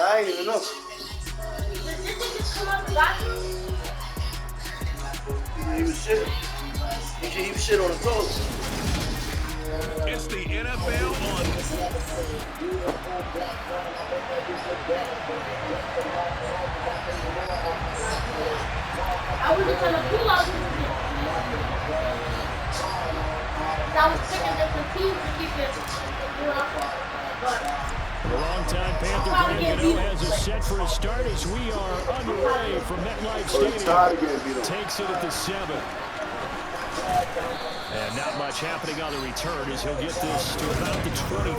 I ain't even know. He was shit. He was shit on the toilet. It's the NFL on. I was just trying to pull out I was picking different teams to keep it, The longtime Panther Graham Gano has us set for a start as we are underway from MetLife Stadium. Takes it at the 7. And not much happening on the return as he'll get this to about the 23.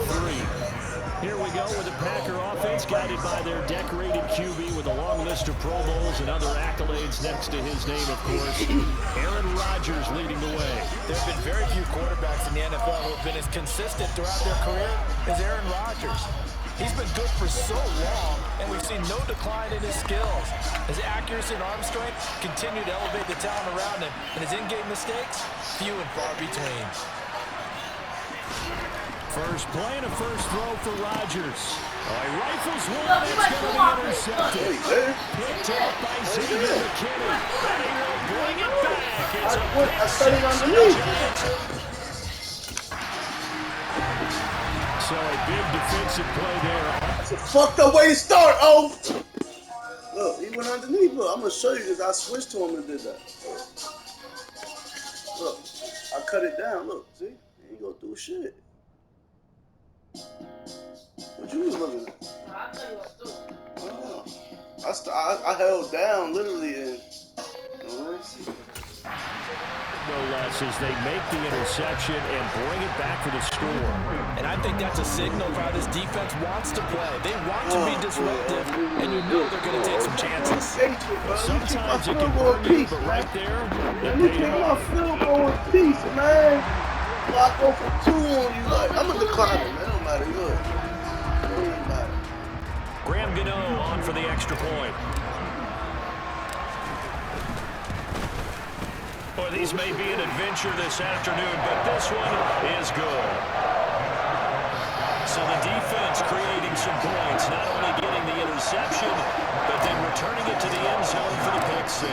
Here we go with the Packer offense guided by their decorated QB with a long list of Pro Bowls and other accolades next to his name, of course. Aaron Rodgers leading the way. There have been very few quarterbacks in the NFL who have been as consistent throughout their career as Aaron Rodgers. He's been good for so long, and we've seen no decline in his skills. His accuracy and arm strength continue to elevate the talent around him, and his in-game mistakes, few and far between. First play and a first throw for Rodgers. He rifles one. It's going to be intercepted. Picked up by Xavier McKinney. And he will bring it back. It's a pick six for the Giants. So a big defensive play there. That's a fucked up way to start, oh! Look, he went underneath. Look, I'm going to show you this. I switched to him and did that. Look, I cut it down. Look, see? He ain't going to do shit. What you was looking at? I'll tell you what to do. Oh. I held down literally and no less as they make the interception and bring it back for the score. And I think that's a signal of how this defense wants to play. They want to be disruptive, and you know they're going to take some chances. Sometimes it can hurt you, but right there, you keep my field goal in peace, man. I go for 2 on you. Like, I'm a decliner, man. It don't matter. Good. It don't even matter. Graham Gano on for the extra point. Well, these may be an adventure this afternoon, but this one is good. So the defense creating some points, not only getting the interception, but then returning it to the end zone for the pick 6.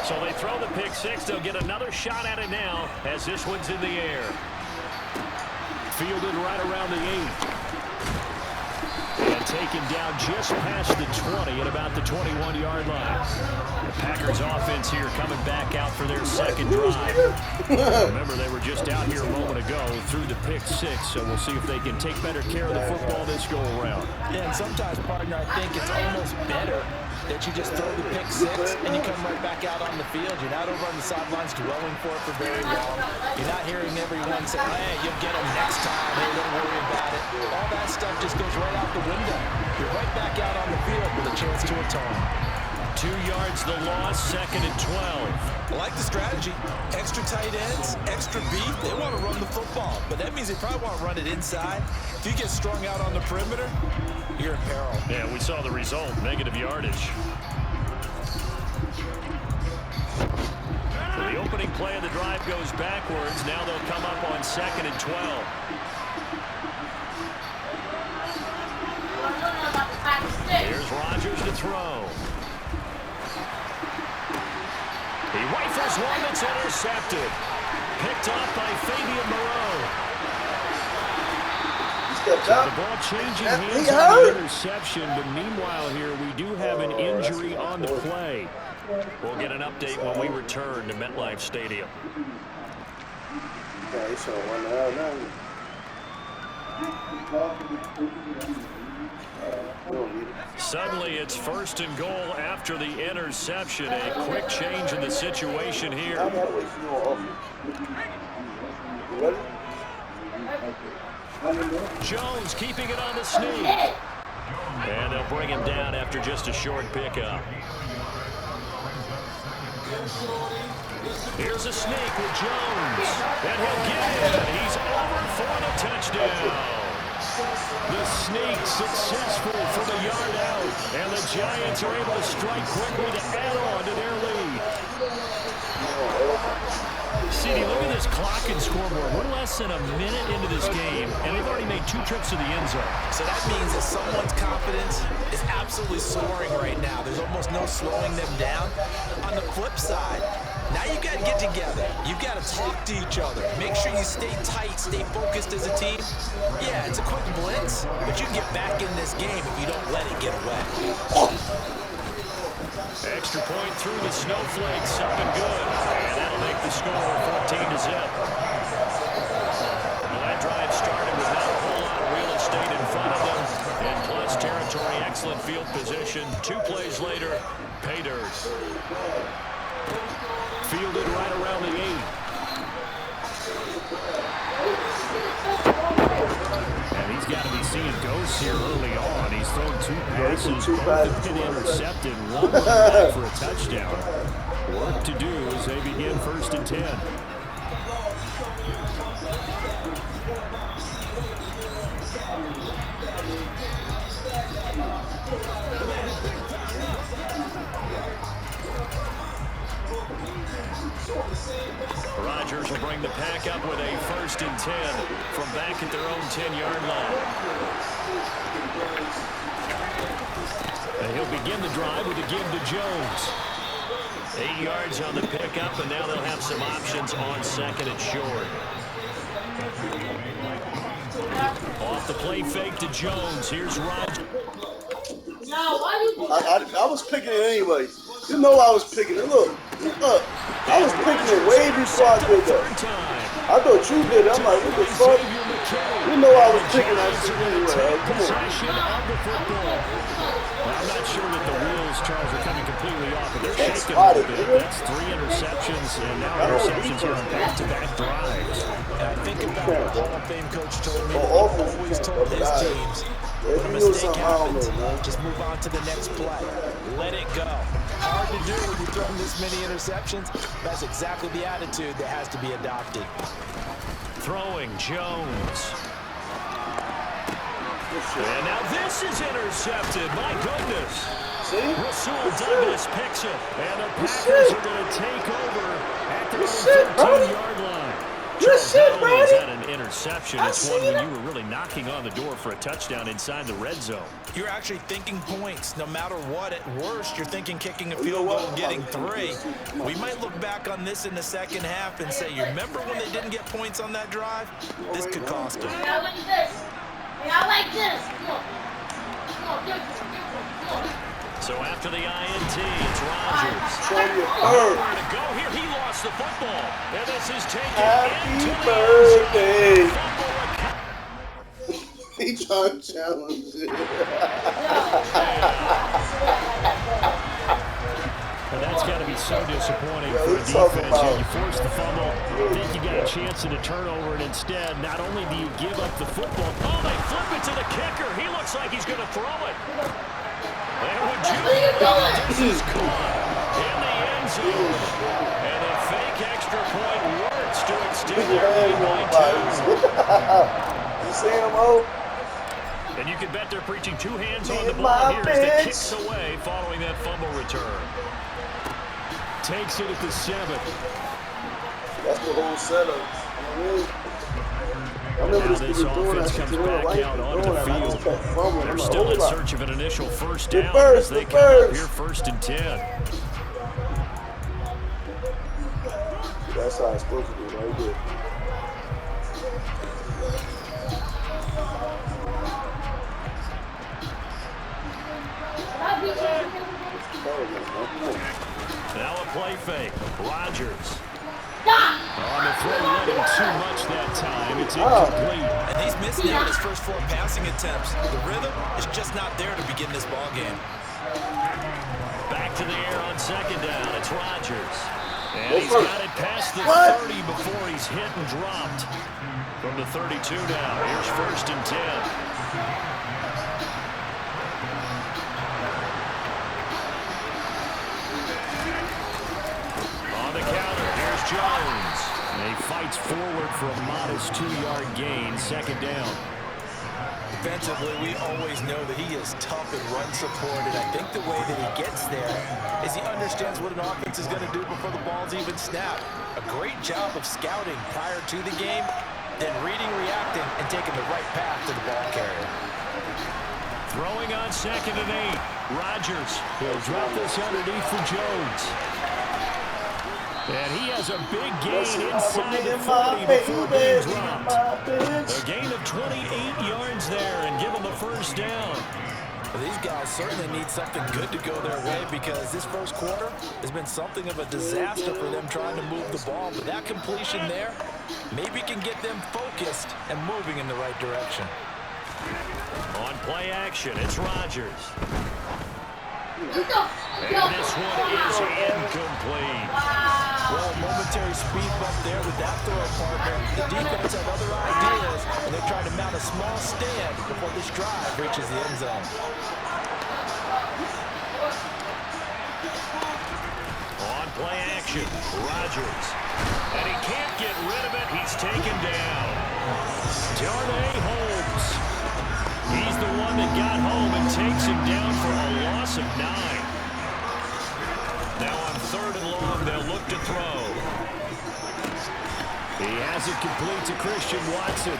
So they throw the pick 6. They'll get another shot at it now as this one's in the air. Fielded right around the 8. And taken down just past the 20 at about the 21-yard line. The Packers offense here coming back out for their second drive. Remember, they were just out here a moment ago through the pick 6, so we'll see if they can take better care of the football this go-around. Yeah, and sometimes, partner, I think it's almost better that you just throw the pick 6 and you come right back out on the field. You're not over on the sidelines dwelling for it for very long. You're not hearing everyone say, hey, you'll get them next time. Hey, don't worry about it. All that stuff just goes right out the window. You're right back out on the field with a chance to atone. 2 yards the loss, 2nd and 12. I like the strategy. Extra tight ends, extra beef. They want to run the football, but that means they probably want to run it inside. If you get strung out on the perimeter, you're in peril. Yeah, we saw the result, negative yardage. So the opening play of the drive goes backwards. Now they'll come up on 2nd and 12. Here's Rodgers to throw. He rifles one that's intercepted. Picked up by Fabian Moreau. So the ball changing hands on the interception, but meanwhile here we do have an injury on the play. We'll get an update when we return to MetLife Stadium. Suddenly it's 1st and goal after the interception. A quick change in the situation here. Jones keeping it on the sneak. And they'll bring him down after just a short pickup. Here's a sneak with Jones. And he'll get it. He's over for the touchdown. The sneak successful from a yard out. And the Giants are able to strike quickly to add on to their lead. CD, look at this clock and scoreboard. We're less than a minute into this game, and they've already made 2 trips to the end zone. So that means that someone's confidence is absolutely absolutely soaring right now. There's almost no slowing them down. On the flip side, now you got to get together. You've got to talk to each other. Make sure you stay tight, stay focused as a team. Yeah, it's a quick blitz, but you can get back in this game if you don't let it get away. Extra point through the snowflakes, up and good. And that'll make the score 14-0. Well, that drive started with not a whole lot of real estate in front of them. And plus territory, excellent field position. 2 plays later, pay dirt. Fielded right around the 8. And he's got to be seeing ghosts here early on. He's thrown 2 passes, both have been intercepted, 1 back for a touchdown. Work to do as they begin 1st and 10. Rodgers will bring the pack up with a 1st and 10 from back at their own 10-yard line. And he'll begin the drive with a give to Jones. 8 yards on the pickup, and now they'll have some options on 2nd and short. Off the play fake to Jones. Here's Rodgers. I was picking it anyway. You know I was picking it. Look. I was picking it way before I did that. I thought you did it. I'm like, what the fuck? You know I was picking that shit anyway. Come on. I'm not sure that the wheels, Charles, are coming completely off, but they're shaking a little bit. That's 3 interceptions, and now interceptions here on back-to-back drives. And I think about what Hall of Fame coach told me. He always told his teams, when a mistake happens, just move on to the next play. Let it go. Hard to do when you're throwing this many interceptions. That's exactly the attitude that has to be adopted. Throwing Jones. And now this is intercepted. My goodness. Rasul Douglas picks it. And the Packers are going to take over at their own 13-yard line. Charles, not only is that an interception, it's one when you were really knocking on the door for a touchdown inside the red zone. You're actually thinking points. No matter what, at worst, you're thinking kicking a field goal and getting 3. We might look back on this in the second half and say, you remember when they didn't get points on that drive? This could cost them. I like this. Come on. So after the INT, it's Rodgers. Nowhere to go here. He lost the football. And this is taken Happy into birthday. the He trying to challenge it. And that's got to be so disappointing for the defense. You force the fumble, think you got a chance at a turnover, and instead, not only do you give up the football, they flip it to the kicker. He looks like he's going to throw it. And would you this is caught in the end zone. And the fake extra point works to extend their lead by 2. You see him, O? And you can bet they're preaching 2 hands on the ball here as the kicks away following that fumble return. Takes it at the 7. That's the whole setup. I remember now this offense comes back out onto the field. They're still in search of an initial first down as they come up here 1st and 10. That's how it's supposed to be right there. Now a play fake. Rodgers. On the throw, let him too much that time. It's incomplete. And he's missed out his first 4 passing attempts. The rhythm is just not there to begin this ball game. Back to the air on 2nd down. It's Rodgers. And he's got it past the 30 before he's hit and dropped. From the 32 now. Here's 1st and 10. Jones. And he fights forward for a modest 2-yard gain, 2nd down. Defensively, we always know that he is tough in run support, and I think the way that he gets there is he understands what an offense is going to do before the ball's even snapped. A great job of scouting prior to the game, then reading, reacting, and taking the right path to the ball carrier. Throwing on 2nd and 8. Rodgers will drop this underneath for Jones. And he has a big gain inside the 40 before being dropped. A gain of 28 yards there and give him the first down. Well, these guys certainly need something good to go their way because this first quarter has been something of a disaster for them trying to move the ball. But that completion there maybe can get them focused and moving in the right direction. On play action, it's Rodgers. And this one is incomplete. Well, momentary speed bump there with that throw partner. The defense had other ideas, and they're trying to mount a small stand before this drive reaches the end zone. On play action, Rodgers. And he can't get rid of it. He's taken down. Darnay Holmes. He's the one that got home and takes him down for a loss of 9. Now on 3rd and long, they'll look to throw. He has it complete to Christian Watson.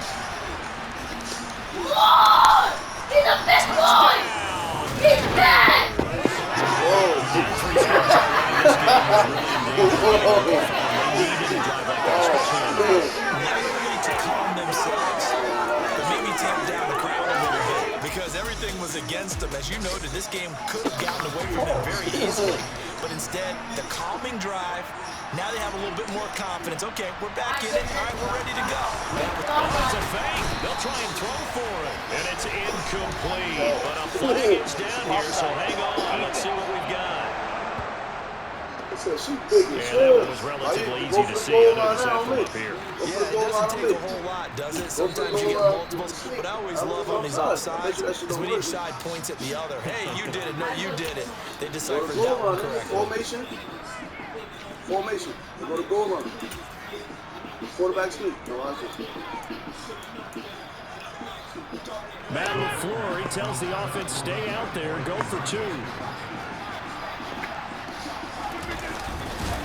He's a big boy! He's bad! To calm themselves, but maybe tamp down the crowd a little bit because everything was against them. As you noted, this game could have gotten away from them very easily, but instead, the calming drive, now they have a little bit more confidence. Okay, we're back in it. All right, we're ready to go. It's a fake. They'll try and throw for it, and it's incomplete. But a flag is down here, so hang on. Let's see what we've got. Yeah, that one was relatively easy to see. I noticed that from up here. Yeah, it doesn't take a whole lot, does it? Sometimes you get multiples, but I always love on these offsides is when each side points at the other. Hey, you did it. No, you did it. They deciphered that one correctly. Formation. They go to goal line. Quarterback sneak. No, I see. Matt LaFleur, he tells the offense, stay out there, go for 2.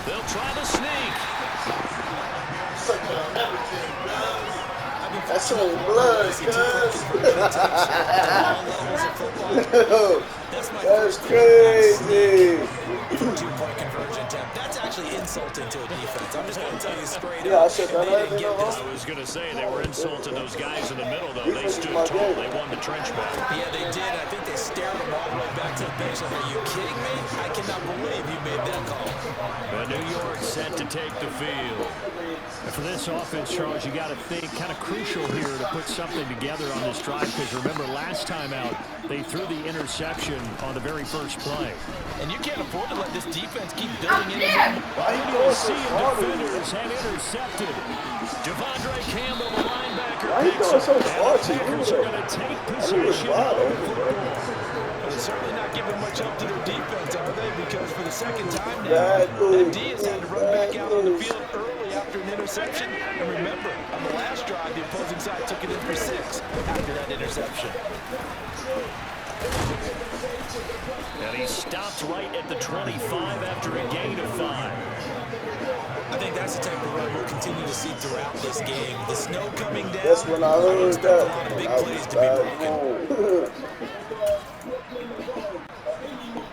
They'll try the sneak. That's some blood, cuz. That's crazy. 2-point conversion attempt. That's actually insulting to a defense. I'm just going to tell you straight Yeah, I up. said that. I was going to say they were insulting those guys in the middle, though. They stood tall. They won the trench battle. Yeah, they did. I think they stared them all the way back to the bench. Like, are you kidding me? I cannot believe you made that call. New York set to take the field. And for this offense, Charles, you got to think kind of crucial here to put something together on this drive because remember last time out they threw the interception on the very first play. And you can't afford to let this defense keep building in. You'll see defenders have intercepted. Devondre Campbell, the linebacker, picks up. And the Packers are going to take possession of the football. They're certainly not giving much up to their defense, are they? Because for the second time now, that D has had to run back out on the field early after an interception. And remember, on the last drive, the opposing side took it in for 6 after that interception. And he stopped right at the 25 after a gain of 5. I think that's the type of run we'll continue to see throughout this game. The snow coming down. That's when I heard that. A lot of big plays to be broken.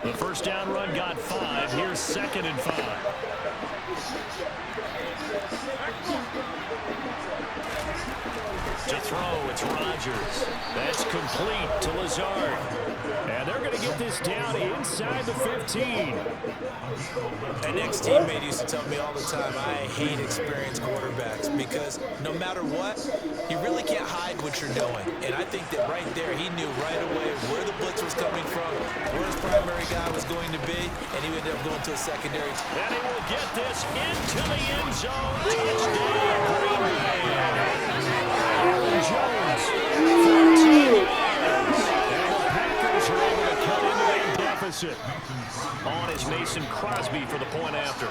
The first down run got 5. Here's 2nd and 5. To throw, it's Rodgers. That's complete to Lazard. And they're going to get this down inside the 15. An ex-teammate used to tell me all the time, I hate experienced quarterbacks because no matter what, you really can't hide what you're doing. And I think that right there, he knew right away where the blitz was coming from, where his primary guy was going to be, and he ended up going to a secondary. And he will get this into the end zone. Touchdown, Green Bay. Aaron Jones, 14 yards. And the Packers are able to cut into that deficit. On is Mason Crosby for the point after.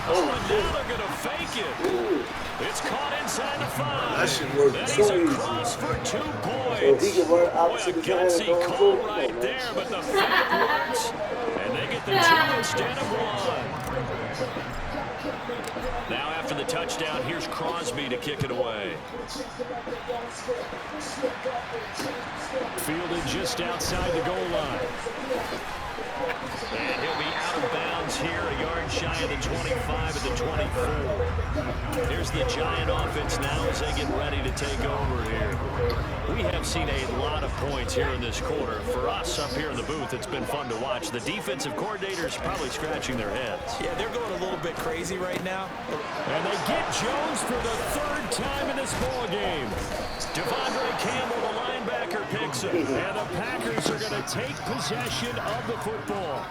Oh, and now they're going to fake it. Ooh. It's caught inside the 5. That shit worked And so he's easy. across for 2 points. So he can run Boy, opposite a his hand gutsy and call throw it. right there, but the fake works. And they get the 2 instead of 1. Now after the touchdown, here's Crosby to kick it away. Fielded just outside the goal line. And he'll be out of bounds here, a yard shy of the 25 at the 24. Here's the Giant offense now as they get ready to take over here. We have seen a lot of points here in this quarter. For us up here in the booth, it's been fun to watch. The defensive coordinators probably scratching their heads. Yeah, they're going a little bit crazy right now. And they get Jones for the 3rd time in this ball game. Devondre Campbell, the linebacker, picks him. And the Packers are going to take possession of the football.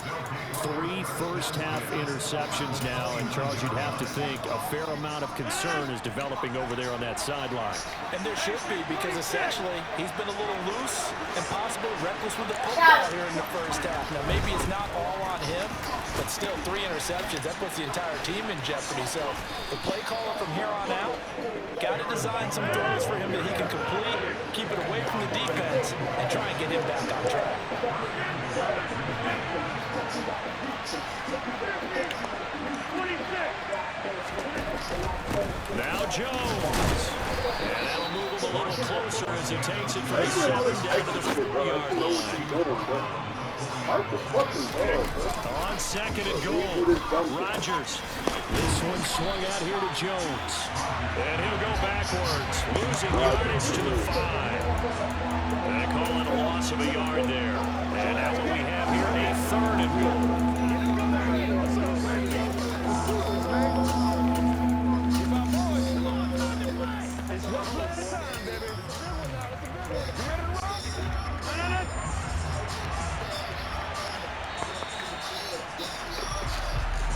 3 first-half interceptions now. And, Charles, you'd have to think a fair amount of concern is developing over there on that sideline. And there should be, because essentially he's been a little loose and possibly reckless with the football here in the first half. Now, maybe it's not all on him, but still 3 interceptions. That puts the entire team in jeopardy. So the play caller from here on out got to design some throws for him that he can complete, keep it away from the defense, and try and get him back on track. Now Jones. And that'll move him a little closer as he takes it for a 7 down to the 4-yard line. On 2nd and goal, Rodgers. This one swung out here to Jones. And he'll go backwards, losing yardage to the 5. They call it a loss of a yard there. And now what we have here, a 3rd and goal.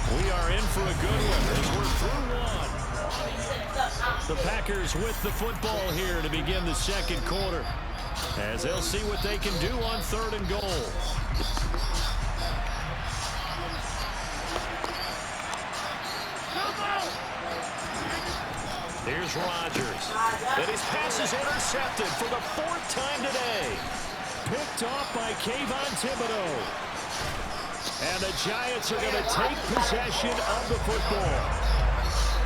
We are in for a good one as we're through 1. The Packers with the football here to begin the 2nd quarter, as they'll see what they can do on 3rd and goal. Here's Rodgers. And his pass is intercepted for the 4th time today. Picked off by Kayvon Thibodeau. And the Giants are going to take possession of the football.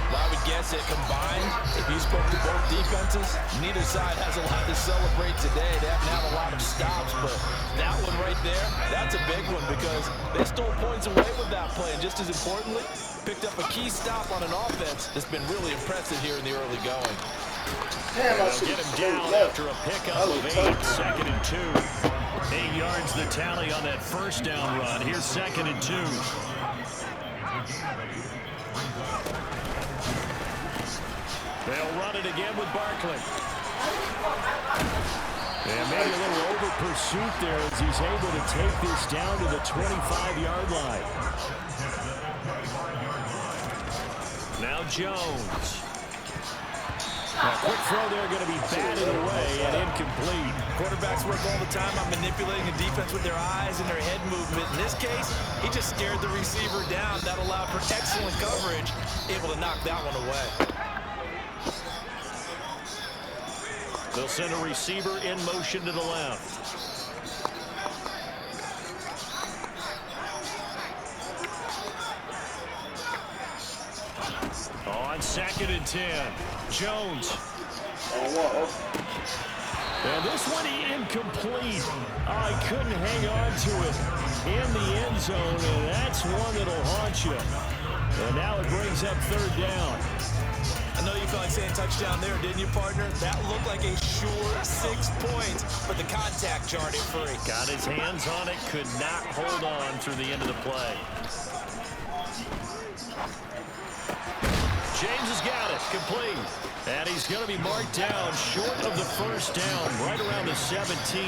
Well, I would guess it combined, if you spoke to both defenses, neither side has a lot to celebrate today. They haven't had a lot of stops, but that one right there, that's a big one because they stole points away with that play. And just as importantly, picked up a key stop on an offense that's been really impressive here in the early going. Damn, I Get him down after a pickup of 8, 2nd and 2. 8 yards the tally on that 1st down run. Here's 2nd and 2. They'll run it again with Barkley. And maybe a little over pursuit there as he's able to take this down to the 25-yard line. Now Jones. A quick throw there going to be batted away and incomplete. Quarterbacks work all the time on manipulating a defense with their eyes and their head movement. In this case, he just scared the receiver down. That allowed for excellent coverage, able to knock that one away. They'll send a receiver in motion to the left. On 2nd and 10, Jones. And this one incomplete. Oh, he couldn't hang on to it in the end zone, and that's one that'll haunt you. And now it brings up 3rd down. I know you felt like saying touchdown there, didn't you, partner? That looked like a sure 6 points, but the contact jarred it free. Got his hands on it, could not hold on through the end of the play. James has got it, complete. And he's going to be marked down short of the 1st down, right around the 17.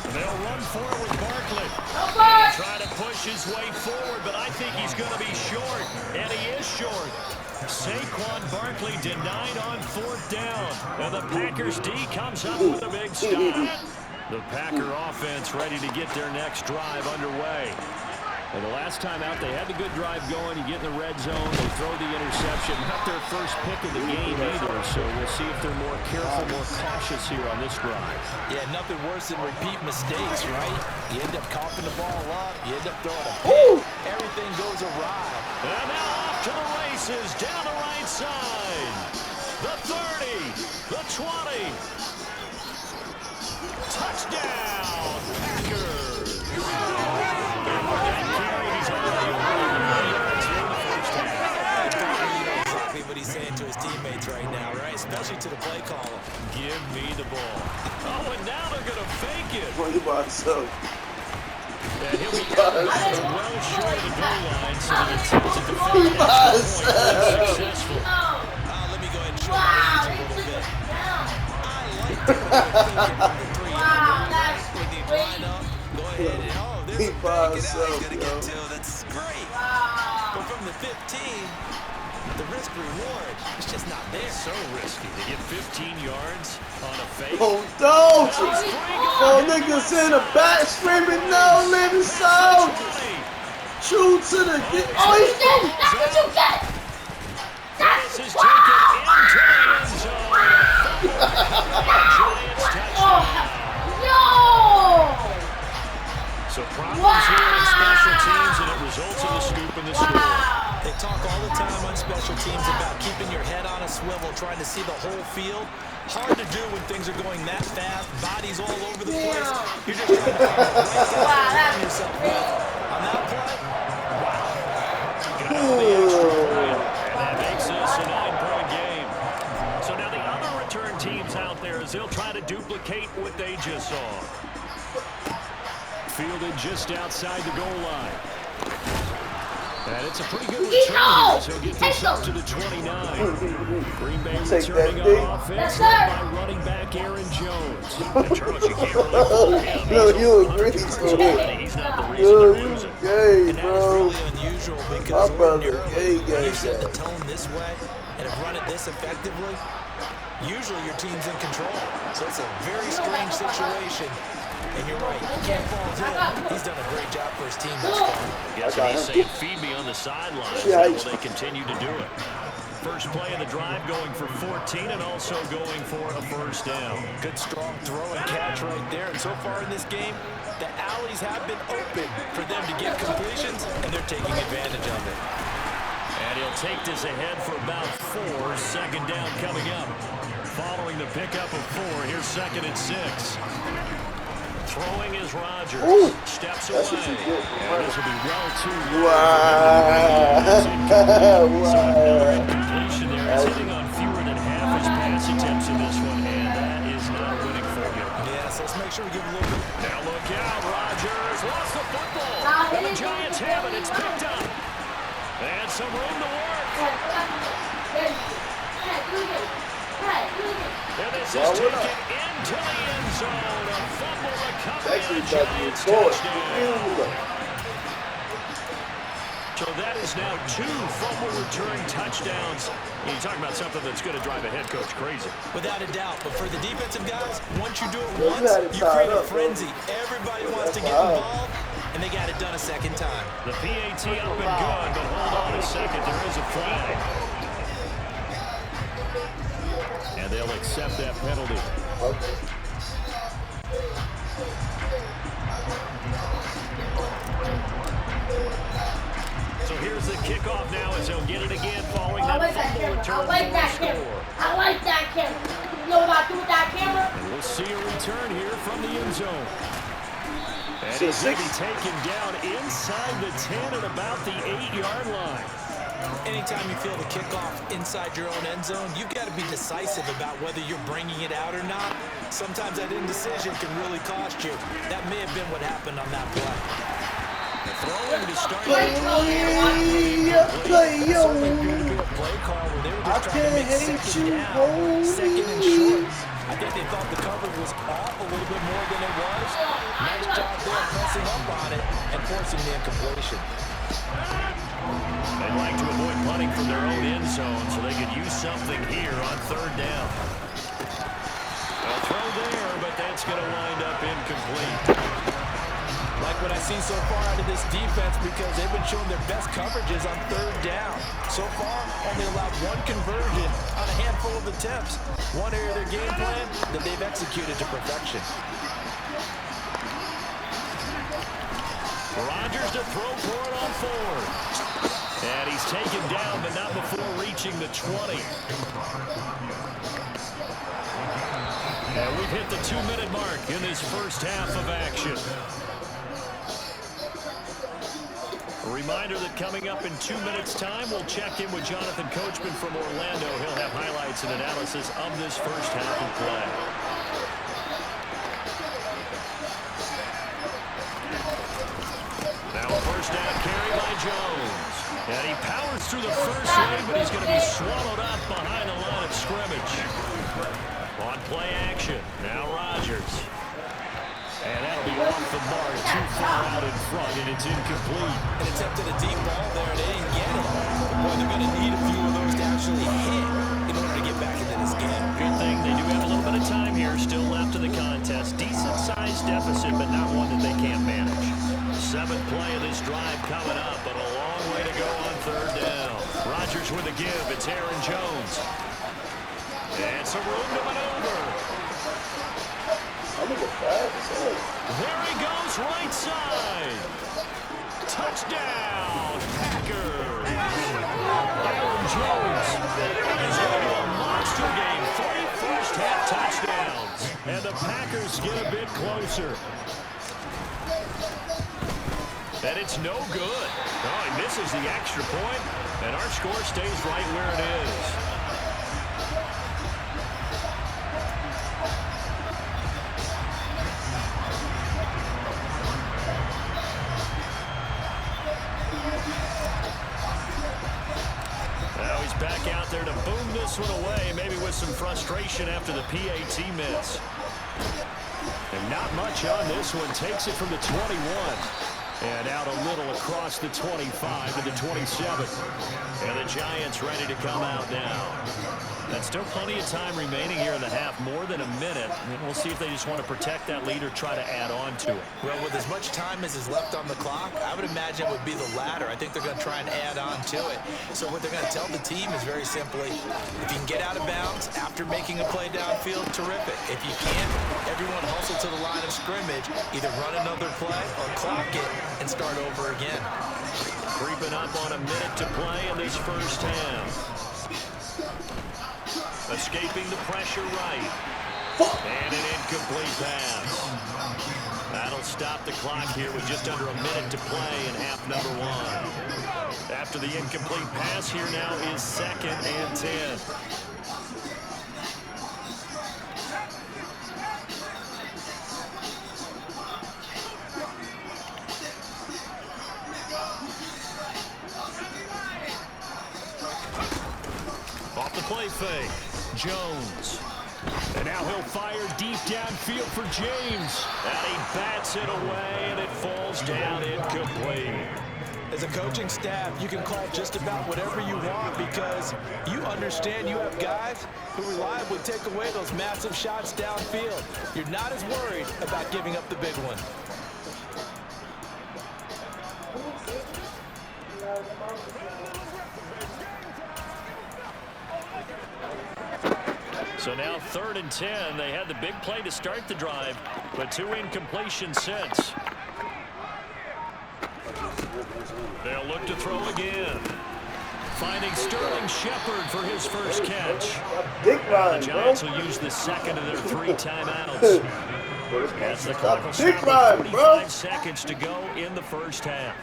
And they'll run forward Barkley. And try to push his way forward, but I think he's going to be short. And he is short. Saquon Barkley denied on 4th down. And the Packers D comes up with a big stop. The Packer offense ready to get their next drive underway. And the last time out, they had the good drive going. You get in the red zone, they throw the interception. Not their first pick of the game either, so we'll see if they're more careful, more cautious here on this drive. Yeah, nothing worse than repeat mistakes, right? You end up coughing the ball up, you end up throwing a pick, everything goes awry. And now off to the races, down the right side. The 30, the 20. Touchdown, Packers. Exactly what he's saying to his teammates right now, right? Especially to the play caller. Give me the ball. Oh, and now they're going to fake it. Play by himself. And he'll be well short of the goal line, so the attempt to defend Play by himself. successful. Let me go ahead and show you a little bit. I like the three. With the line up, go ahead and there's He a by fake it out himself, he's going to get to. That's great. But from the 15, the risk reward is just not there. So risky to get 15 yards on a fake. Oh, don't! Oh, niggas in the back screaming, no, living soldiers! True to the... Oh, you did! That's what you get! That's This is taken into the end zone. Giants touchdown. No! So problems here on special teams, and it results in the scoop in the score. They talk all the time on special teams about keeping your head on a swivel, trying to see the whole field. Hard to do when things are going that fast, bodies all over the place. You're just trying to find yourself on that play. And that makes this a 9-point game. So now the other return teams out there, as they'll try to duplicate what they just saw. Fielded just outside the goal line. And it's a pretty good return here, so he'll get this up to the 29. Green Bay returning on offense, led by running back Aaron Jones. And Charles, you can't really fool him. No, you agree to it. He's not the reason they're You losing. gay, And that is bro. really unusual because My brother, ordinarily, gay, you set the gay. tone this way and have run it this effectively, usually your team's in control. So it's a very strange situation. And you're right, you can't fall in. He's done a great job for his team thus far. Yes, and he's saying, feed me on the sidelines. Yeah, Will they continue to do it? First play of the drive going for 14 and also going for a first down. Good, strong throw and catch right there. And so far in this game, the alleys have been open for them to get completions, and they're taking advantage of it. And he'll take this ahead for about 4. Second down coming up. Following the pickup of 4, here's 2nd and 6. Throwing is Rodgers. Ooh, Steps that's away. what you get. And this will be well too Wow. So another incompletion there. He's hitting on fewer than half his pass attempts in this one, and that is not a winning formula. Yeah, so let's make sure we give a little bit. Now look out, Rodgers lost the football. And the Giants have it. It's picked up. And some room to work. And this is taken into the end zone. A fumble recovery. Actually, and a got Giants you forward. touchdown. So that is now 2 fumble return touchdowns. You talk about something that's going to drive a head coach crazy. Without a doubt. But for the defensive guys, once you do it once, you create a frenzy. Everybody wants to get involved, and they got it done a second time. The PAT up and good, but hold on a second. There is a flag. And they'll accept that penalty. So here's the kickoff now as they'll get it again following that fumble return for a score. I like that camera. You know what I do with that camera? And we'll see a return here from the end zone. And he's going to be taken down inside the 10 at about the 8-yard line. Anytime you feel the kickoff inside your own end zone, you've got to be decisive about whether you're bringing it out or not. Sometimes that indecision can really cost you. That may have been what happened on that play. Throwing to start. Play yo. Play call where they were I just trying to make can't hate second you, down, homie. second and short. I think they thought the coverage was off a little bit more than it was. Nice job there pressing up on it and forcing the incompletion. They'd like to avoid punting from their own end zone so they could use something here on 3rd down. A throw there, but that's going to wind up incomplete. Like what I seen so far out of this defense because they've been showing their best coverages on third down. So far, only allowed one conversion on a handful of attempts. One area of their game plan that they've executed to perfection. Rodgers to throw for it on fourth. And he's taken down, but not before reaching the 20. And we've hit the 2-minute mark in this first half of action. A reminder that coming up in 2 minutes' time, we'll check in with Jonathan Coachman from Orlando. He'll have highlights and analysis of this first half of play. Now a first down carry by Jones. And he powers through the first wave, but he's going to be swallowed up behind the line of scrimmage. On play action, now Rodgers. And that'll be off the mark, too far out in front, and it's incomplete. And attempted a deep ball there, and they didn't get it. Boy, they're going to need a few of those to actually hit in order to get back into this game. Good thing they do have a little bit of time here still left in the contest. Decent-sized deficit, but not one that they can't manage. 7th play of this drive coming up, but a long way to go on third down. Rodgers with a give. It's Aaron Jones. And some room to maneuver. There he goes, right side. Touchdown, Packers. Aaron Jones is going to a monster game. 3 first-half touchdowns. And the Packers get a bit closer. And it's no good. Oh, he misses the extra point, and our score stays right where it is. Now he's back out there to boom this one away, maybe with some frustration after the PAT miss. And not much on this one. Takes it from the 21. And out a little across the 25 to the 27. And the Giants ready to come out now. That's still plenty of time remaining here in the half, more than a minute. And we'll see if they just want to protect that lead or try to add on to it. Well, with as much time as is left on the clock, I would imagine it would be the latter. I think they're going to try and add on to it. So what they're going to tell the team is very simply, if you can get out of bounds after making a play downfield, terrific. If you can't, everyone hustle to the line of scrimmage, either run another play or clock it and start over again. Creeping up on a minute to play in this first half. Escaping the pressure right. And an incomplete pass. That'll stop the clock here with just under a minute to play in half number 1. After the incomplete pass, here now is 2nd and 10. Off the play fake. Jones. And now he'll fire deep downfield for James. And he bats it away, and it falls down incomplete. As a coaching staff, you can call just about whatever you want because you understand you have guys who reliably take away those massive shots downfield. You're not as worried about giving up the big one. So now 3rd and 10. They had the big play to start the drive, but 2 incompletions since. They'll look to throw again. Finding Sterling Shepard for his first catch. The Giants will use the second of their 3 timeouts. As the clock will stop with 45 seconds to go in the first half.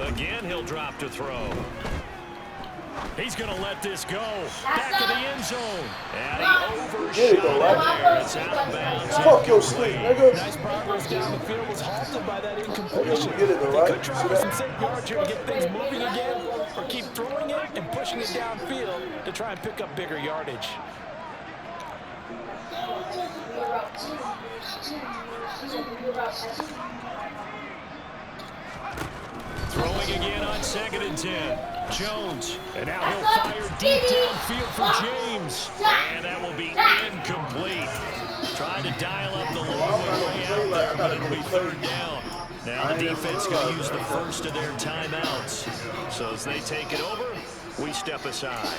Again, he'll drop to throw. He's going to let this go. Back to the end zone. And he overshot it there. It's out of bounds. Fuck your sleep, nigga. Nice progress down the field was halted by that incompletion. They could try for some safe yards here to get things moving again, or keep throwing it and pushing it downfield to try and pick up bigger yardage. Throwing again on 2nd and 10. Jones. And now he'll fire deep downfield for James. And that will be incomplete. dial up the long way out there, but it'll be third down. Now the defense going to use the first of their timeouts. So as they take it over, we step aside.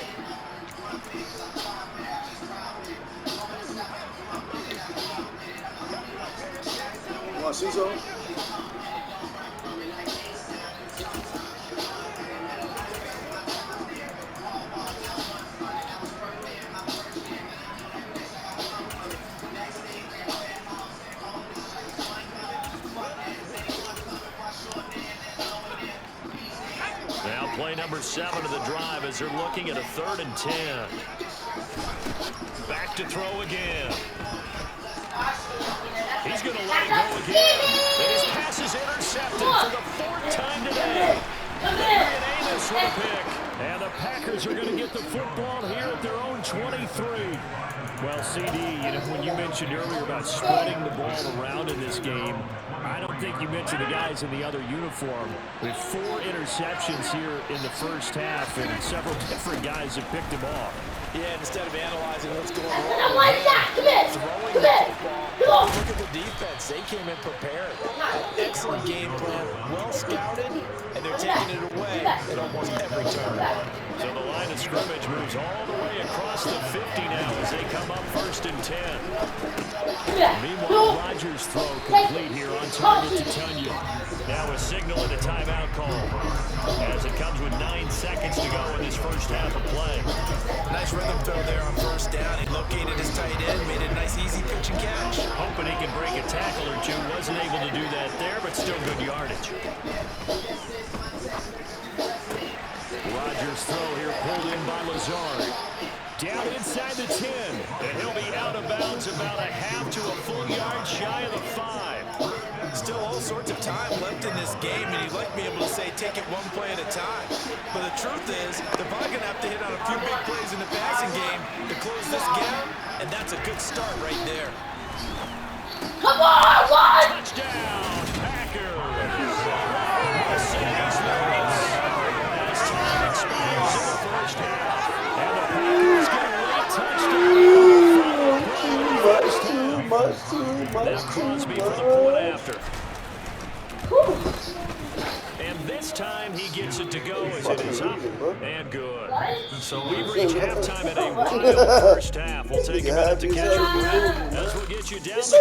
You want to see something? Now play number 7 of the drive as they're looking at a 3rd and 10. Back to throw again. He's going to let it go again. And his pass is intercepted for the 4th time today. Adrian Amos with a pick. And the Packers are going to get the football here at their own 23. Well, CD, when you mentioned earlier about spreading the ball around in this game, I don't think you mentioned the guys in the other uniform. With 4 interceptions here in the first half, and several different guys have picked them off. Yeah, instead of analyzing what's going I'm on, like that. Come here. throwing Come the here. football, look at the defense. They came in prepared. Excellent game plan, well scouted, and they're taking it away at almost every turn. So the line of scrimmage moves all the way across the 50 now as they come up 1st and 10. Meanwhile, Rodgers' throw complete here on target to Tunya. Now a signal and a timeout call as it comes with 9 seconds to go in this first half of play. Nice rhythm throw there on 1st down. He located his tight end, made a nice easy pitch and catch. Hoping he can break a tackle or two. Wasn't able to do that there, but still good yardage. Rodgers' throw here pulled in by Lazard. Down inside the 10. And he'll be out of bounds about a half to a full yard shy of the 5. Still all sorts of time left in this game, and you'd like to be able to say take it one play at a time. But the truth is, they're probably going to have to hit on a few big plays in the passing game to close this gap, and that's a good start right there. Come on, what? Touchdown, Packers. Mercedes Lewis. As time expires in the first half. And the Packers get a late touchdown. Now Crosby for the point after. And this time he gets it to go as it is up and good. So we reach halftime at a wild first half. We'll take a minute to catch your breath as we'll get you down the coast to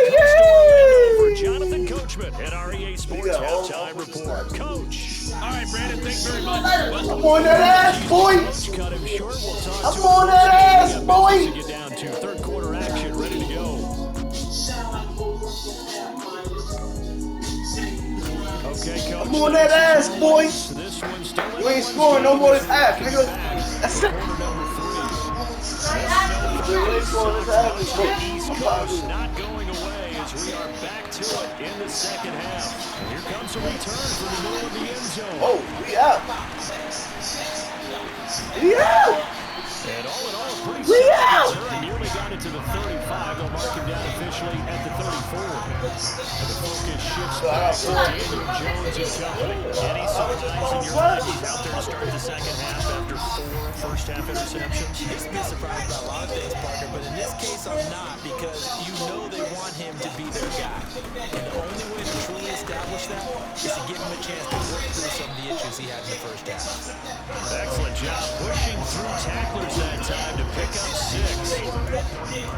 Orlando for Jonathan Coachman at our EA Sports Halftime Report. Coach. All right, Brandon, thanks very much. I'm on that ass, boy. Cut him short. We'll talk I'm to on that ass, boy. get down to 3rd quarter action, ready to go. Okay, Coach. I'm on that ass, boy. This one's still You ain't scoring no more this half, nigga. That's it. quarter number 3. You ain't scoring this half, this East Coast not going away as we are back to it in the second half. And here comes a return from the middle of the end zone. Oh, we out. We out. And all in all, pretty We solid out. return. Nearly got it to the 35. They'll mark him down officially at the 34. And the focus shifts back to Daniel Jones and company. Any surprise in your mind? He's out there to start the second half after 4 first-half interceptions. Just be surprised about a lot of things, Parker, but in this case I'm not, because you know they want him to be their guy. And the only way to truly establish that is to give him a chance to work through some of the issues he had in the first half. Excellent job pushing through tacklers that time to pick up 6.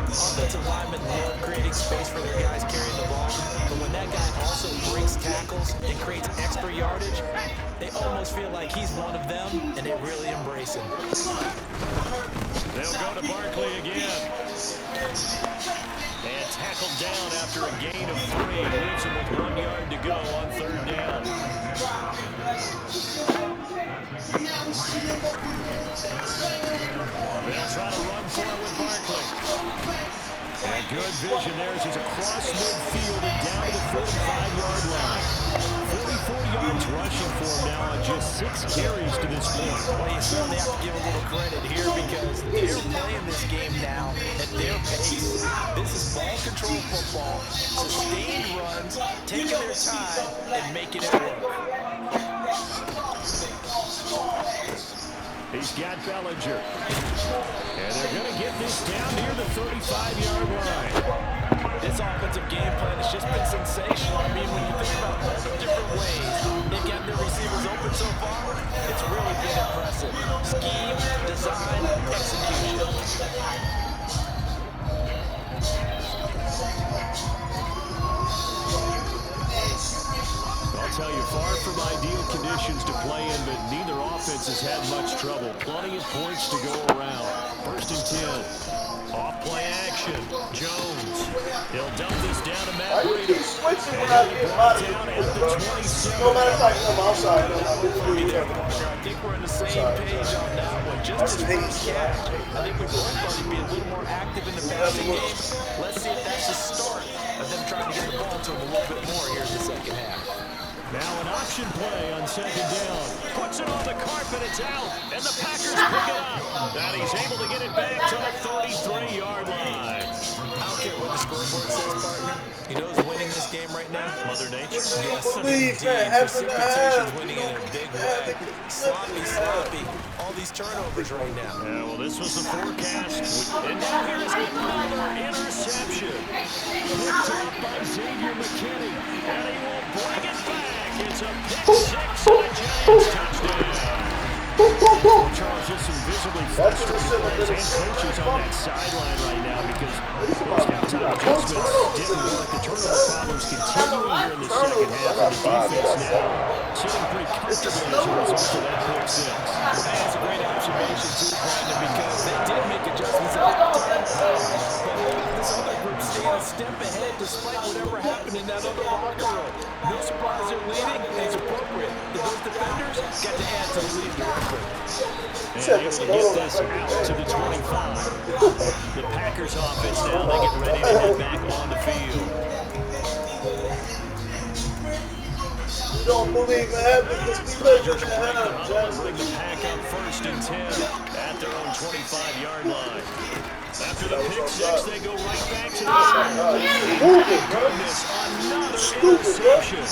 Offensive linemen love creating space for their guys carrying the ball, but when that guy also breaks tackles and creates extra yardage, they almost feel like he's one of them, and they really embrace him. They'll go to Barkley again. And tackled down after a gain of 3. Leaves him with 1 yard to go on 3rd down. They'll try to run for it with Barkley. And good vision there as he's across midfield and down to the 45-yard line. 44 yards rushing for him now on just 6 carries to this point. Well, you certainly have to give a little credit here because they're playing this game now at their pace. This is ball control football, sustained runs, taking their time and making it work. He's got Bellinger. And they're going to get this down near the 35-yard line. This offensive game plan has just been sensational. I mean, when you think about all the different ways they've gotten their receivers open so far, it's really been impressive. Scheme, design, execution. I'll tell you, far from ideal conditions to play in, but neither offense has had much trouble. Plenty of points to go around. 1st and 10. Off play action. Jones. He'll dump this down to Matt Why you Breida. keep switching when I get body? No matter if I come outside, no, I think we're on the same page on that one. Just as first catch, I think we both thought he'd be a little more active in the passing game. Let's see if that's the start of them trying to get the ball to him a little bit more here in the second half. Now an option play on 2nd down. Puts it on the carpet, it's out, and the Packers pick it up. And he's able to get it back to the 33-yard line. I don't care what the scoreboard says, partner. He knows winning this game right now. Mother Nature. Yes, believe indeed. that. Precipitation's winning in a big way. Sloppy. All these turnovers right now. Yeah, well, this was the forecast. And now here's another interception. Picked up by Xavier McKinney. And he will bring it back. It's a pick 6 and a Giants touchdown. Charles, just some visibly frustrated players and coaches on that sideline right now because those halftime adjustments didn't work. The turnover problems continuing here in the second half, and the defense now sitting pretty comfortably as a result of that pick 6. That's a great observation, too, Brandon, because they did make adjustments at halftime. But this other group stayed a step ahead despite whatever happened in that other locker room. No surprise they're leading, and it's appropriate that those defenders got to add to the lead directly. And able to get this out to the 25. The Packers offense now, they get ready to head back on the field. You don't believe it because we live in the house. Bring the pack up 1st and 10 at their own 25-yard line. After the pick 6, they go right back to the goodness, another interception.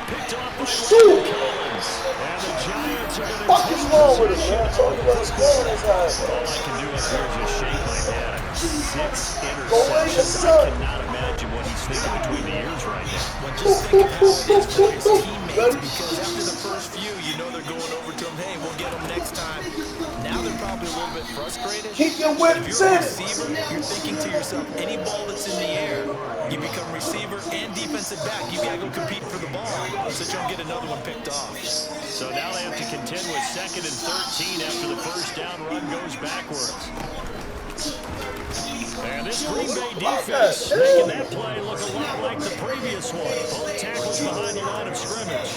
Picked off by Collins. And the Giants are going to What is wrong with him, man? I told you what's going on. all I can do up here is just shake my head. 6 interceptions. I cannot imagine what he's thinking between the ears right now. Well, just think of how it is for his teammates, because after the first few, you know they're going over to him, hey, we'll get him next time. Now they're probably a little bit frustrated. Keep your whip If you're a set. receiver, you're thinking to yourself, any ball that's in the air, you become receiver and defensive back. You got to go compete for the ball so you don't get another one picked off. So now they have to contend with 2nd and 13 after the first down run goes backwards. And this Green Bay defense making that play look a lot like the previous one. Both tackles behind the line of scrimmage.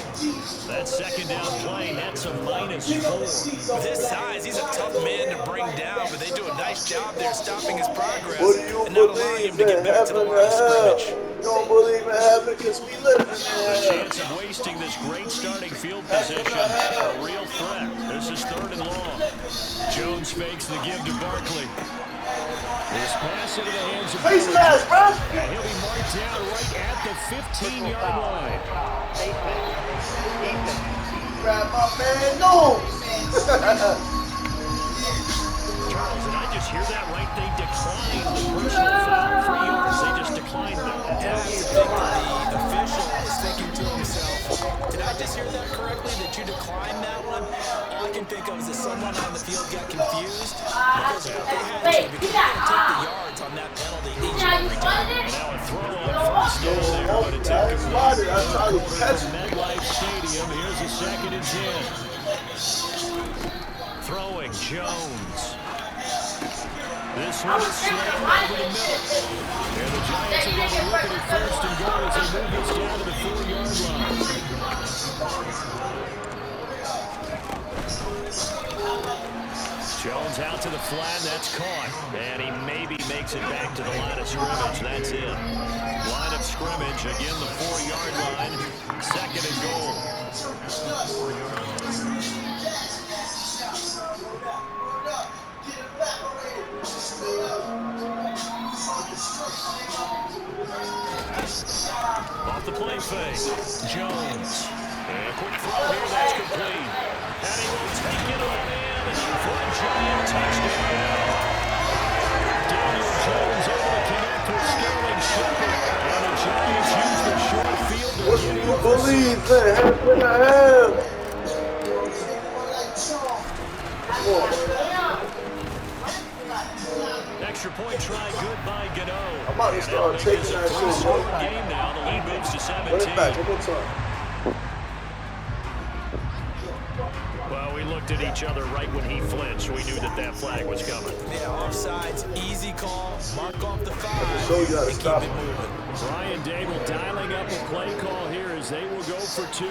That 2nd down play, that's a -4. With his size, he's a tough man to bring down, but they do a nice job there stopping his progress What do you and not allowing him believe to in get back to the heaven line of and scrimmage. hell? You don't believe in heaven because we live in A hell. chance of wasting this great starting field position. A real threat. This is 3rd and long. Jones fakes the give to Barkley. This pass into the hands of Face Barkley. mask, bro. And he'll be marked down right at the 15-yard line. Grab my man nose. Charles, did I just hear that right? They declined the personal foul for yards. They just declined that. And I think the official is thinking to himself, did I just hear that correctly, that you declined that one? All I can think of is that someone on the field got confused because they had to, because they didn't take the yards on that penalty each and every time. And now a throw on 1st down there, but it's incomplete. From MetLife Stadium, here's a 2nd and 10. Throwing Jones. This one is slammed over the middle. And the Giants are going to look at it 1st and goal as they move this down to the 4-yard line. Jones out to the flat, that's caught. And he maybe makes it back to the line of scrimmage. That's it. Line of scrimmage, again the 4-yard line. 2nd and goal. Off the play fake, Jones. And a quick throw here, that's complete. And he will take it on in for a Giant touchdown. Daniel Jones able to connect with Sterling Shepard. Jeez, man, halfway and a half. Come on. Extra point try good by Gano. I'm about to start taking that shit. Game now. The lead moves to 17. Run it back one more time. Well, we looked at each other right when he flinched. We knew that flag was coming. Yeah, offsides, easy call, mark off the 5, So you gotta and stop keep it moving. Brian Dable dialing up a play call here as they will go for 2.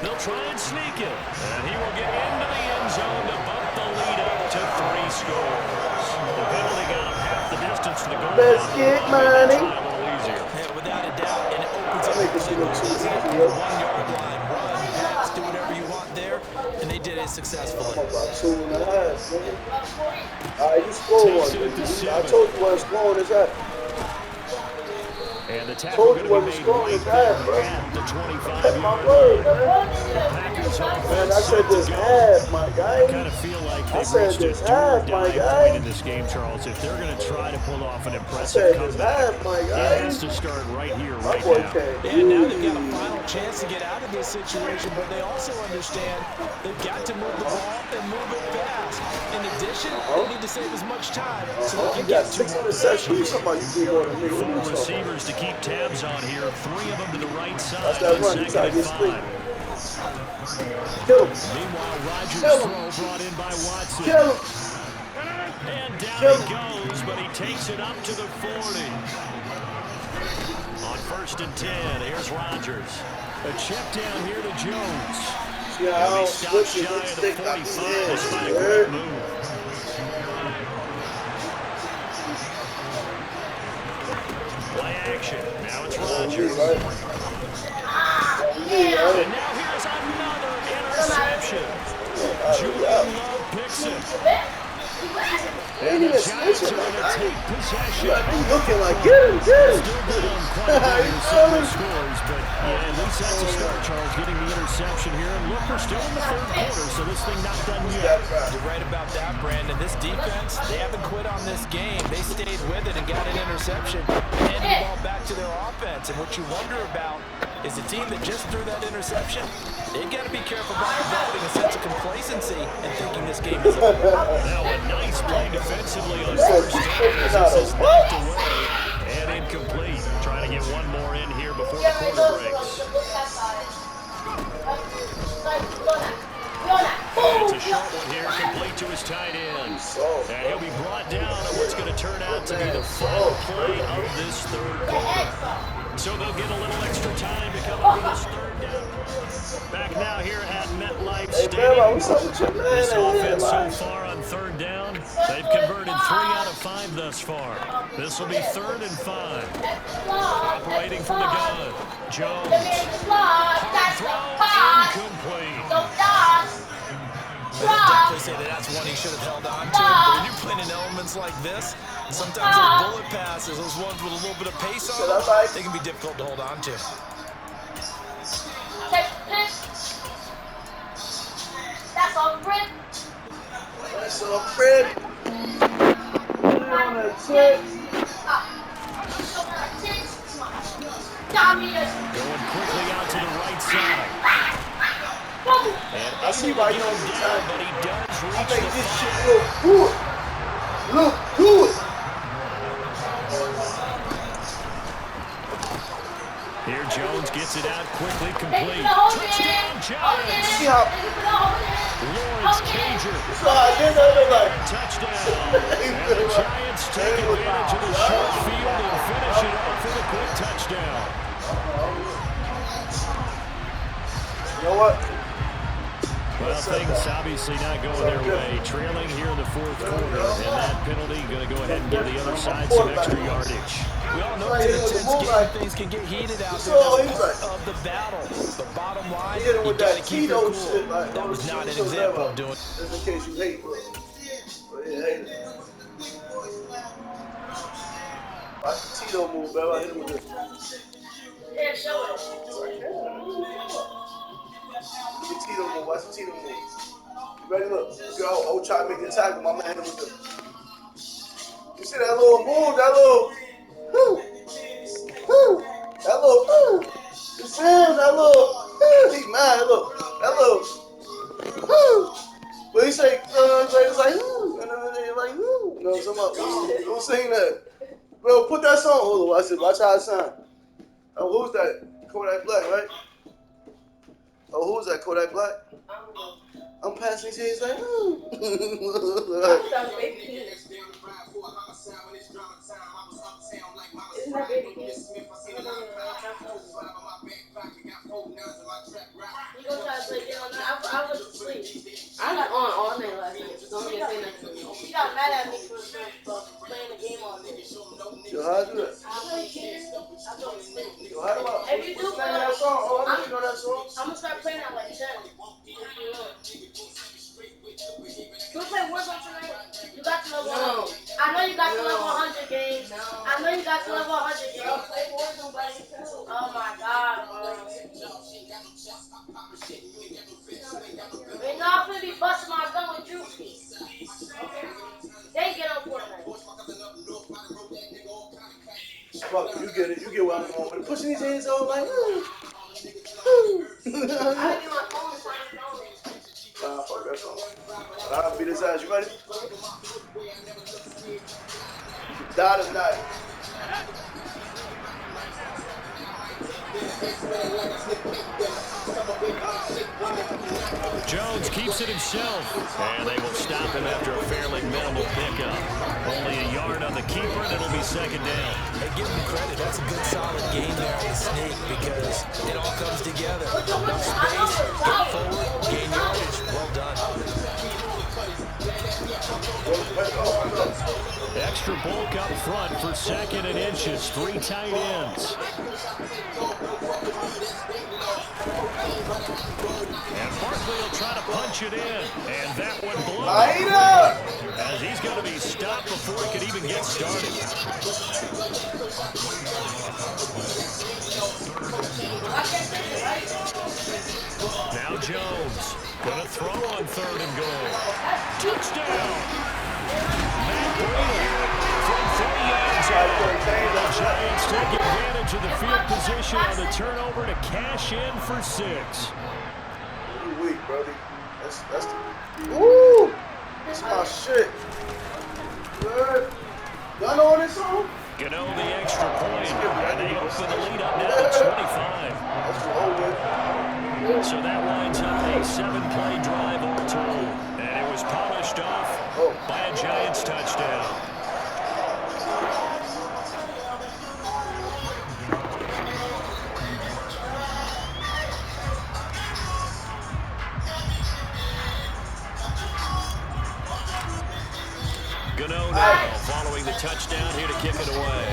They'll try and sneak it. And he will get into the end zone to bump the lead up to 3 scores. The penalty got him half the distance to the goal. Let's get money. Yeah, without a doubt, and it opens up Make this shit look too easy. 1-yard line, run, pass, do whatever you want there, and they did it successfully. I'm about 2.5, nigga. All right, you score one. Nigga. I told you what scoring is at. And the tackle going to be made right there at the 25-yard line. Man, I said this half, my guy. I kind of feel like they've reached a do-or-die point in this game, Charles. If they're going to try to pull off an impressive comeback, it has to start right here, right now. And now they've got a final chance to get out of this situation, but they also understand they've got to move the ball and move it fast. In addition, they need to save as much time so they can get 2 more possessions. Four receivers to keep tabs on here. 3 of them to the right side. That's that run. Second and 5. Kill him. Meanwhile, Rodgers' Kill him. throw brought in by Watson. Kill him. And down Kill he goes, but he takes it up to the 40. On 1st and 10, here's Rodgers. A check down here to Jones. Yeah, I He don't stops switch shy it. of the Stick up 45 despite a here. great move. Play action. Now it's Rodgers. And now here's another interception. Julian Love picks it. And the Giants are going to take possession. You looking like, get him, get him. Still down quite a bit in several scores, but yeah, at least that's a start, Charles, getting the interception here. And look, we're still in the 3rd quarter, so this thing not done yet. You're right about that, Brandon. This defense, they haven't quit on this game. They stayed with it and got an interception and handed the ball back to their offense. And what you wonder about is the team that just threw that interception, they've got to be careful about developing a sense of complacency and thinking this game is over. Now a nice play defensively on 1st down as this is knocked away and incomplete. Trying to get one more in here before the quarter breaks. And it's a short one here, complete to his tight end. And he'll be brought down on what's going to turn out to be the final play of this 3rd quarter. So they'll get a little extra time to come up with this 3rd down. Back now here at MetLife Stadium. This offense so far on 3rd down, they've converted 3 out of 5 thus far. This will be 3rd and 5. Operating from the gun, Jones. Hard throw, incomplete. I'd definitely say that's one he should have held on to. But when you're playing in elements like this, sometimes those bullet passes, those ones with a little bit of pace on them, they can be difficult to hold on to. That's all, Fred. That's all, Fred. On a tick. Going quickly out to the right side. And I see why you don't get time. but he does I reach think the this shit look good. Look good. Here Jones gets it out quickly, complete. Touchdown Giants. See how Lawrence Cager. I did that like Touchdown. And the Giants take advantage of the short field and finish it off with a quick touchdown. you know what? Well, things obviously not going their way. Trailing here in the 4th quarter, and that penalty going to go ahead and give the other side some extra yardage. We all know it's an intense game. Things can get heated out there. That's part of the battle. But bottom line, you got to keep it cool. That was not an example of doing it. Just in case you hate, bro. Yeah, hate it. Watch the Tito move, bro. I hit him with this. Yeah, show it. Look at Tito move. Watch the Tito move. You ready? Look. Go. I will try to make the tackle. My man hit him with this. You see that little move? That little. Whoo. Whoo. That little, the sound, that little, he mad, look, that little, but he say, it's like, and then they like, no, somebody, don't sing that. Bro, put that song, hold on, I said, watch how it sound. Oh, who's that? Kodak Black, right? Oh, who's that? Kodak Black? I'm passing his he's like, Isn't that baby King? You gonna try to play it on that? I was asleep. I got on all night last night. Don't even say nothing to me. She got mad at me for playing the game all day. yo, how I do that? Yo, how do I? If you do play that song, oh, I didn't know that song. I'm gonna start playing at like 10. You play Warzone tonight? You got to level 100. I know you got to level 100 games. I know you got to level 100 games. Play Warzone, buddy. Oh my God, bro. We're not gonna be busting my gun with Drewski. They get on Fortnite. Fuck, you get it. You get what I'm going with. Pushing his hands out like, I be my phone is on the phone. nah, fuck that song. I'll beat his ass. You ready? Die tonight. Jones keeps it himself, and they will stop him after a fairly minimal pickup. Only a yard on the keeper, and it'll be second down. Hey, give him credit. That's a good, solid game there on the sneak because it all comes together. Enough space, get forward, gain yardage. Well done. Extra bulk up front for second and inches. 3 tight ends. And Barkley will try to punch it in. And that one blew. As he's going to be stopped before he could even get started. Now Jones going to throw on 3rd and goal. Touchdown! Matt Breida from 30 yards out. The Giants take advantage of the field position on the turnover to cash in for 6. You weak, brother. That's the woo! That's my shit. Good. Y'all know this song? Gano the extra point, and they open the lead up now to 25. That's the whole way. So that winds up a 7-play drive all told, and it was polished off by a Giants touchdown. Gano now following the touchdown here to kick it away.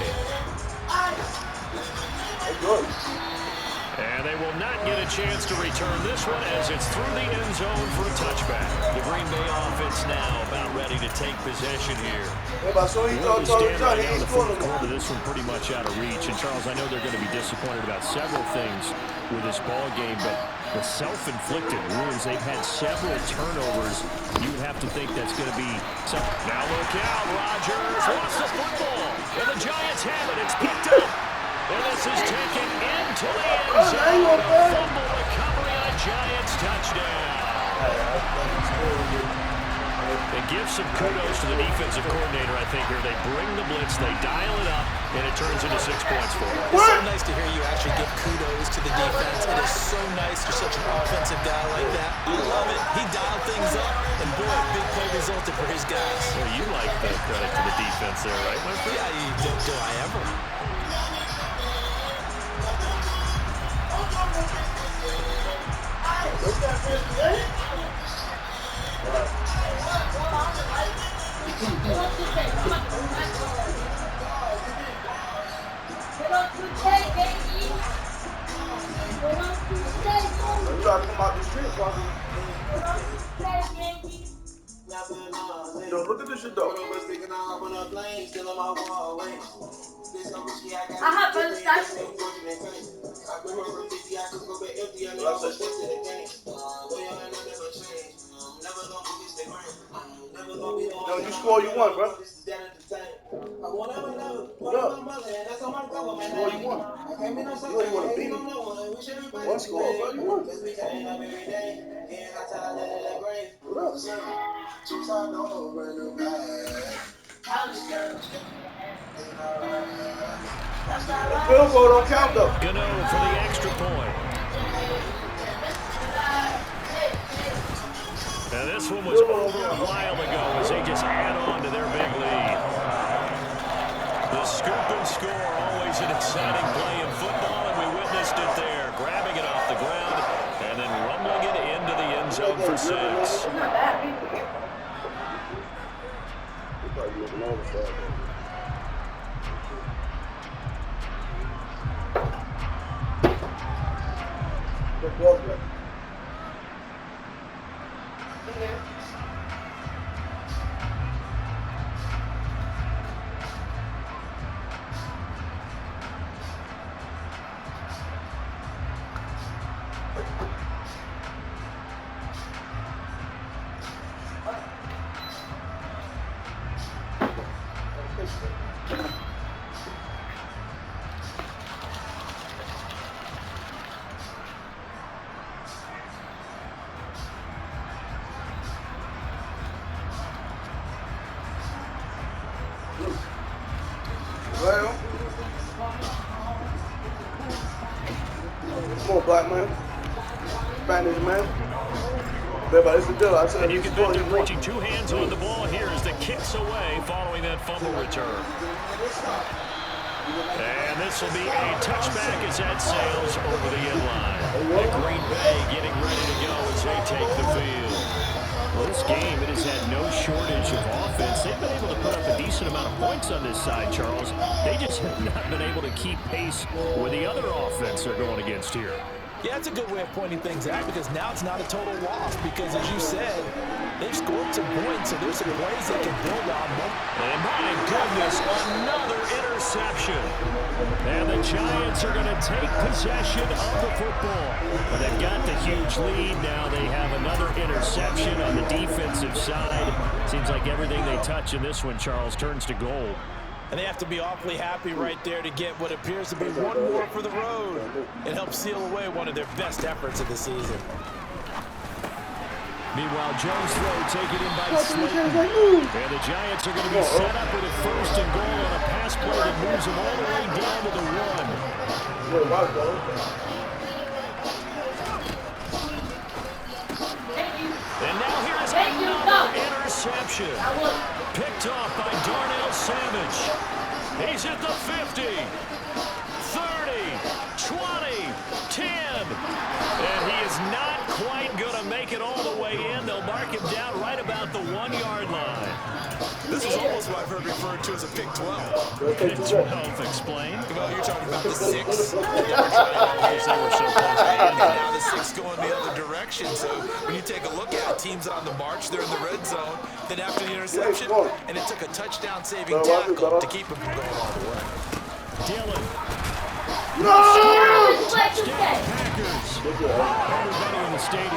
And they will not get a chance to return this one as it's through the end zone for a touchback. The Green Bay offense now about ready to take possession here. We stand right now in the fourth quarter. This one pretty much out of reach. And Charles, I know they're going to be disappointed about several things with this ball game, but the self-inflicted wounds, they've had several turnovers. You would have to think that's going to be something. Now look out, Rodgers lost the football, and the Giants have it. It's picked up. And this is taken into the end zone. Fumble recovery on a Giants touchdown. And give some kudos to the defensive coordinator, I think, here. They bring the blitz, they dial it up, and it turns into 6 points for them. It's so nice to hear you actually give kudos to the defense. It is so nice. You're such an offensive guy like that. I love it. He dialed things up, and boy, big play resulted for his guys. Well, you like the credit to the defense there, right, my friend? Yeah, do I ever? Yo, look at this shit though. I have fun discussion. Yo, you score, you won, bro. What up? What you want? You want to beat him? One score, bro. You won. What up? The field goal don't count, though. Gano for the extra point. Now this one was over a while ago as they just add on to their big lead. The scoop and score, always an exciting play in football, and we witnessed it there, grabbing it off the ground and then rumbling it into the end zone for 6. Well, come on, black man. Spanish man. Everybody, it's the deal. I said, And you can bet they're reaching 2 hands on the ball here as the kick's away following that fumble return. And this will be a touchback as that sails over the end line. And Green Bay getting ready to go as they take the field. Well, this game, it has had no shortage of offense. They've been able to put up a decent amount of points on this side, Charles. They just have not been able to keep pace with the other offense they're going against here. Yeah, that's a good way of pointing things out because now it's not a total loss because, as you said, they've scored some points, so there's some plays they can build on them. And my goodness, another interception. And the Giants are going to take possession of the football. Well, they've got the huge lead. Now they have another interception on the defensive side. Seems like everything they touch in this one, Charles, turns to gold. And they have to be awfully happy right there to get what appears to be one more for the road. It helps seal away one of their best efforts of the season. Meanwhile, Jones throw taken in by Slayton. And the Giants are going to be set up with a 1st and goal on a pass play that moves them all the way down to the 1. And now here's another interception. Picked off by Darnell Savage. He's at the 50, 30, 20, 10. And he is not quite going to make it all the way in. They'll mark him down right about the 1-yard line. This is almost what I've heard referred to as a pick 12. Pick 12, explain. Well, you're talking about the 6. They were so close to And now the 6 going the other direction. So when you take a look at teams on the march, they're in the red zone. Then after the interception, and it took a touchdown-saving tackle to keep them from going all the way. Dillon. No! Touchdown, Packers. Everybody in the stadium